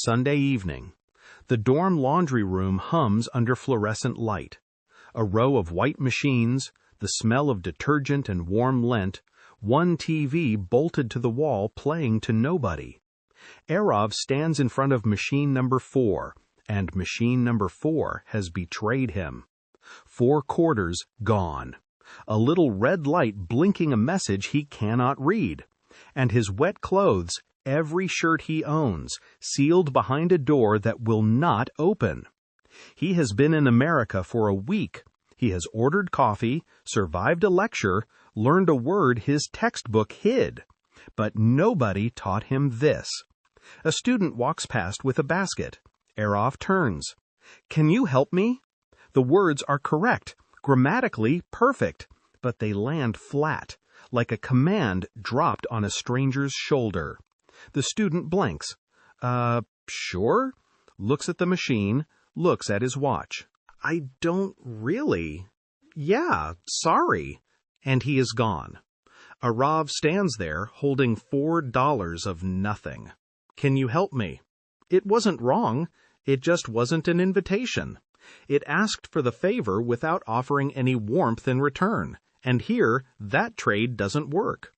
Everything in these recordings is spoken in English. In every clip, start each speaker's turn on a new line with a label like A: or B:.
A: Sunday evening. The dorm laundry room hums under fluorescent light. A row of white machines, the smell of detergent and warm lint, one TV bolted to the wall playing to nobody. Aarav stands in front of machine number 4, and machine number 4 has betrayed him. 4 quarters gone. A little red light blinking a message he cannot read. And his wet clothes, every shirt he owns, sealed behind a door that will not open. He has been in America for a week. He has ordered coffee, survived a lecture, learned a word his textbook hid. But nobody taught him this. A student walks past with a basket. Aarav turns. "Can you help me?" The words are correct, grammatically perfect, but they land flat, like a command dropped on a stranger's shoulder. The student blanks. Sure? Looks at the machine, looks at his watch. "I don't really." "Yeah, sorry." And he is gone. Aarav stands there holding $4 of nothing. "Can you help me?" It wasn't wrong. It just wasn't an invitation. It asked for the favor without offering any warmth in return. And here, that trade doesn't work.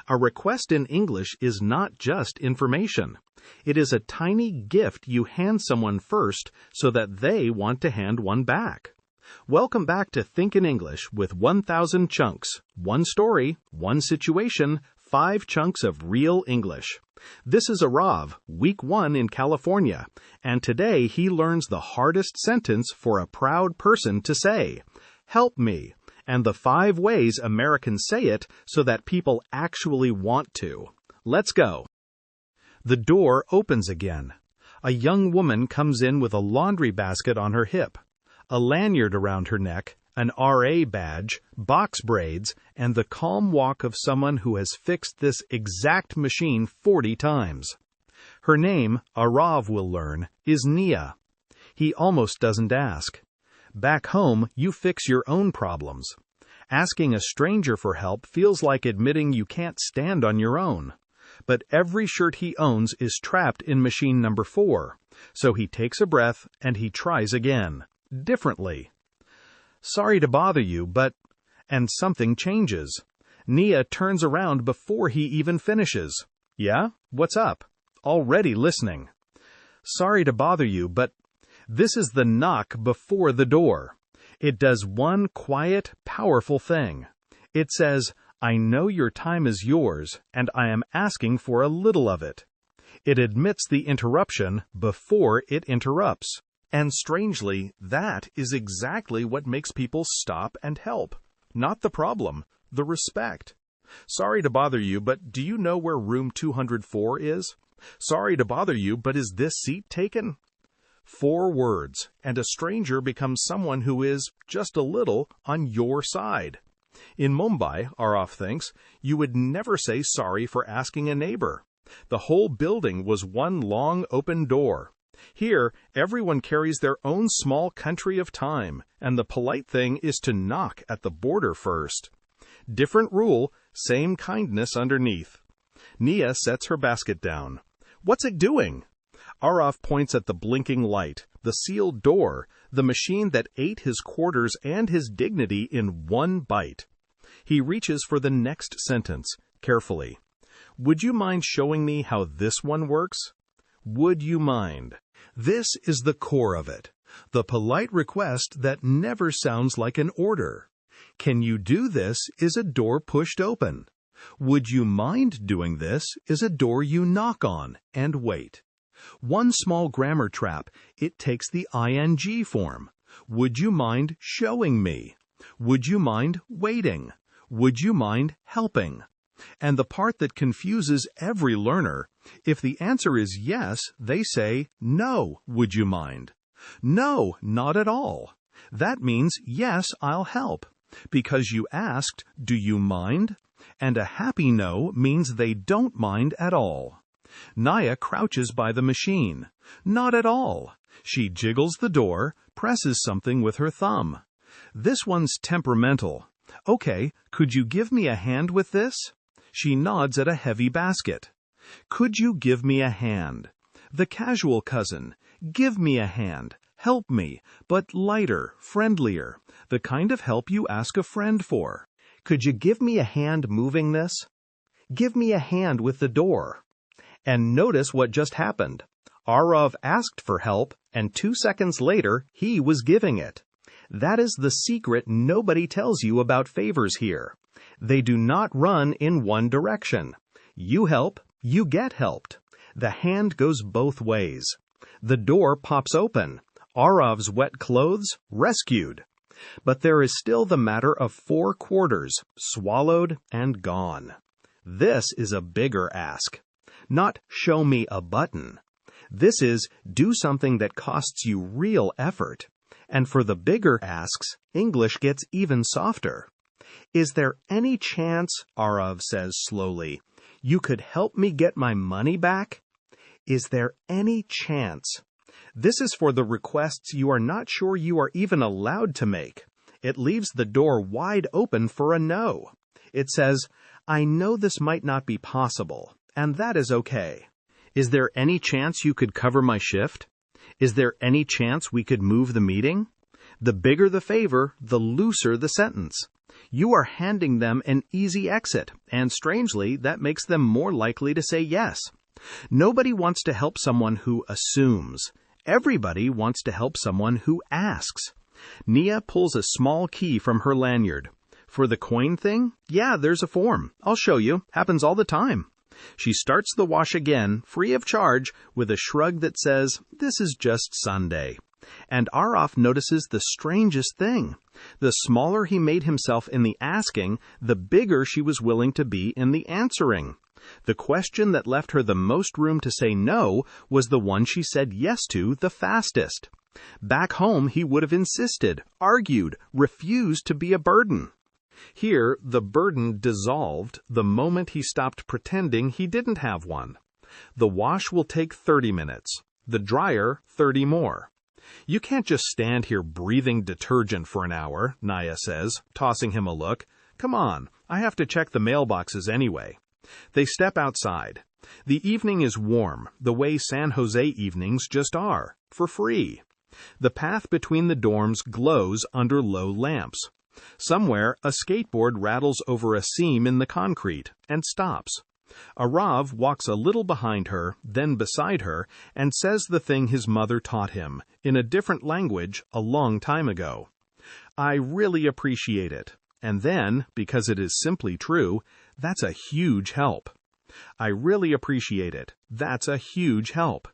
A: A request in English is not just information. It is a tiny gift you hand someone first so that they want to hand one back. Welcome back to Think in English with 1,000 chunks. One story, one situation, 5 chunks of real English. This is Aarav, week 1 in California, and today he learns the hardest sentence for a proud person to say, "Help me," and the 5 ways Americans say it so that people actually want to. Let's go. The door opens again. A young woman comes in with a laundry basket on her hip, a lanyard around her neck, an RA badge, box braids, and the calm walk of someone who has fixed this exact machine 40 times. Her name, Aarav will learn, is Nia. He almost doesn't ask. Back home, you fix your own problems. Asking a stranger for help feels like admitting you can't stand on your own. But every shirt he owns is trapped in machine number 4, so he takes a breath and he tries again, differently. "Sorry to bother you, but..." And something changes. Nia turns around before he even finishes. "Yeah? What's up?" Already listening. "Sorry to bother you, but..." This is the knock before the door. It does one quiet, powerful thing. It says, "I know your time is yours, and I am asking for a little of it." It admits the interruption before it interrupts. And strangely, that is exactly what makes people stop and help. Not the problem, the respect. "Sorry to bother you, but do you know where room 204 is? Sorry to bother you, but is this seat taken?" 4 words, and a stranger becomes someone who is, just a little, on your side. In Mumbai, Aarav thinks, you would never say sorry for asking a neighbor. The whole building was one long open door. Here, everyone carries their own small country of time, and the polite thing is to knock at the border first. Different rule, same kindness underneath. Nia sets her basket down. "What's it doing?" Aarav points at the blinking light, the sealed door, the machine that ate his quarters and his dignity in one bite. He reaches for the next sentence, carefully. "Would you mind showing me how this one works?" Would you mind? This is the core of it, the polite request that never sounds like an order. "Can you do this?" is a door pushed open. "Would you mind doing this?" is a door you knock on and wait. One small grammar trap, it takes the ing form. Would you mind showing me? Would you mind waiting? Would you mind helping? And the part that confuses every learner, if the answer is yes, they say, "No, would you mind?" "No, not at all." That means, "Yes, I'll help." Because you asked, "Do you mind?" And a happy no means they don't mind at all. Nia crouches by the machine. Not at all. She jiggles the door, presses something with her thumb. This one's temperamental. "Okay, could you give me a hand with this?" She nods at a heavy basket. "Could you give me a hand?" The casual cousin, give me a hand, help me, but lighter, friendlier, the kind of help you ask a friend for. Could you give me a hand moving this? Give me a hand with the door. And notice what just happened. Aarav asked for help, and 2 seconds later, he was giving it. That is the secret nobody tells you about favors here. They do not run in one direction. You help, you get helped. The hand goes both ways. The door pops open. Aarav's wet clothes rescued. But there is still the matter of 4 quarters, swallowed and gone. This is a bigger ask. Not show me a button. This is do something that costs you real effort. And for the bigger asks, English gets even softer. Is there any chance, Aarav says slowly, you could help me get my money back? Is there any chance? This is for the requests you are not sure you are even allowed to make. It leaves the door wide open for a no. It says, I know this might not be possible, and that is okay. Is there any chance you could cover my shift? Is there any chance we could move the meeting? The bigger the favor, the looser the sentence. You are handing them an easy exit, and strangely, that makes them more likely to say yes. Nobody wants to help someone who assumes. Everybody wants to help someone who asks. Nia pulls a small key from her lanyard. For the coin thing? Yeah, there's a form. I'll show you. Happens all the time. She starts the wash again, free of charge, with a shrug that says, this is just Sunday. And Aarav notices the strangest thing. The smaller he made himself in the asking, the bigger she was willing to be in the answering. The question that left her the most room to say no was the one she said yes to the fastest. Back home, he would have insisted, argued, refused to be a burden. Here, the burden dissolved the moment he stopped pretending he didn't have one. The wash will take 30 minutes. The dryer, 30 more. You can't just stand here breathing detergent for an hour, Nia says, tossing him a look. Come on, I have to check the mailboxes anyway. They step outside. The evening is warm, the way San Jose evenings just are, for free. The path between the dorms glows under low lamps. Somewhere, a skateboard rattles over a seam in the concrete and stops. Aarav walks a little behind her, then beside her, and says the thing his mother taught him, in a different language, a long time ago. I really appreciate it. And then, because it is simply true, that's a huge help. I really appreciate it. That's a huge help.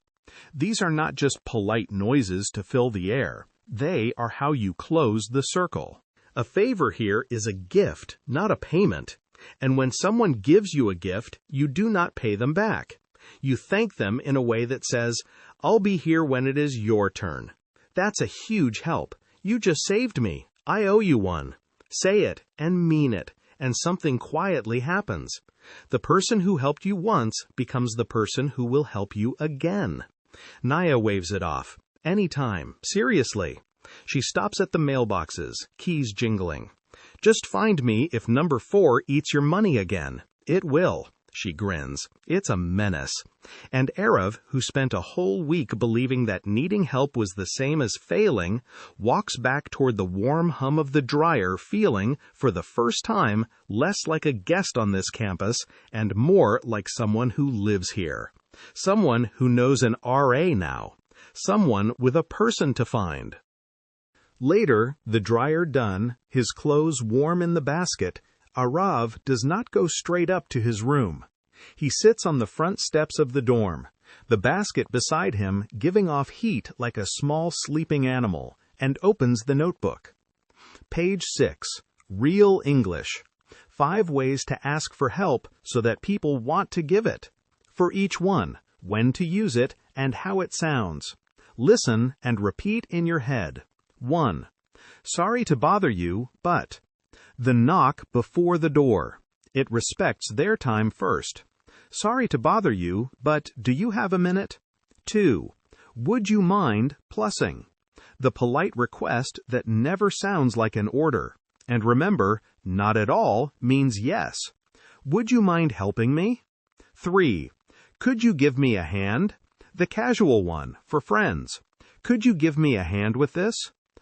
A: These are not just polite noises to fill the air. They are how you close the circle. A favor here is a gift, not a payment. And when someone gives you a gift, you do not pay them back. You thank them in a way that says, I'll be here when it is your turn. That's a huge help. You just saved me. I owe you one. Say it and mean it, and something quietly happens. The person who helped you once becomes the person who will help you again. Nia waves it off. Anytime. Seriously. She stops at the mailboxes, keys jingling. Just find me if number 4 eats your money again. It will. She grins. It's a menace. And Aarav, who spent a whole week believing that needing help was the same as failing, walks back toward the warm hum of the dryer feeling, for the first time, less like a guest on this campus and more like someone who lives here. Someone who knows an RA now. Someone with a person to find. Later, the dryer done, his clothes warm in the basket, Aarav does not go straight up to his room. He sits on the front steps of the dorm, the basket beside him giving off heat like a small sleeping animal, and opens the notebook. Page 6. Real English. 5 ways to ask for help so that people want to give it. For each one, when to use it and how it sounds. Listen and repeat in your head. 1. Sorry to bother you, but. The knock before the door. It respects their time first. Sorry to bother you, but do you have a minute? 2. Would you mind plussing? The polite request that never sounds like an order. And remember, not at all means yes. Would you mind helping me? 3. Could you give me a hand? The casual one, for friends. Could you give me a hand with this?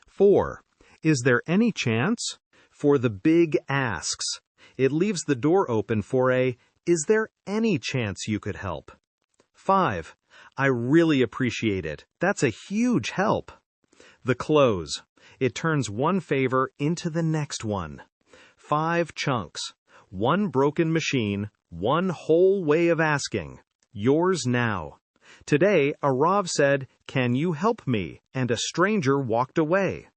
A: 4. Is there any chance? For the big asks. It leaves the door open for a, is there any chance you could help? 5. I really appreciate it. That's a huge help. The close. It turns one favor into the next one. 5 chunks. One broken machine, one whole way of asking. Yours now. Today, Aarav said, "Can you help me?" and a stranger walked away.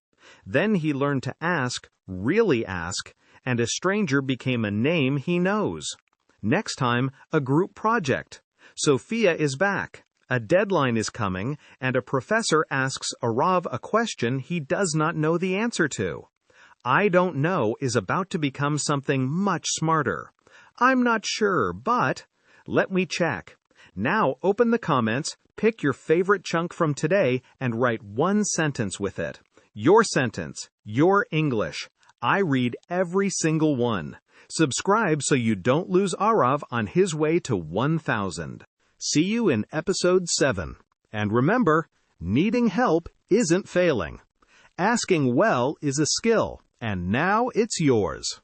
A: Then he learned to ask, really ask, and a stranger became a name he knows. Next time, a group project. Sophia is back. A deadline is coming, and a professor asks Aarav a question he does not know the answer to. I don't know is about to become something much smarter. I'm not sure, but let me check. Now open the comments, pick your favorite chunk from today, and write one sentence with it. Your sentence, your English. I read every single one. Subscribe so you don't lose Aarav on his way to 1,000. See you in episode 7. And remember, needing help isn't failing. Asking well is a skill, and now it's yours.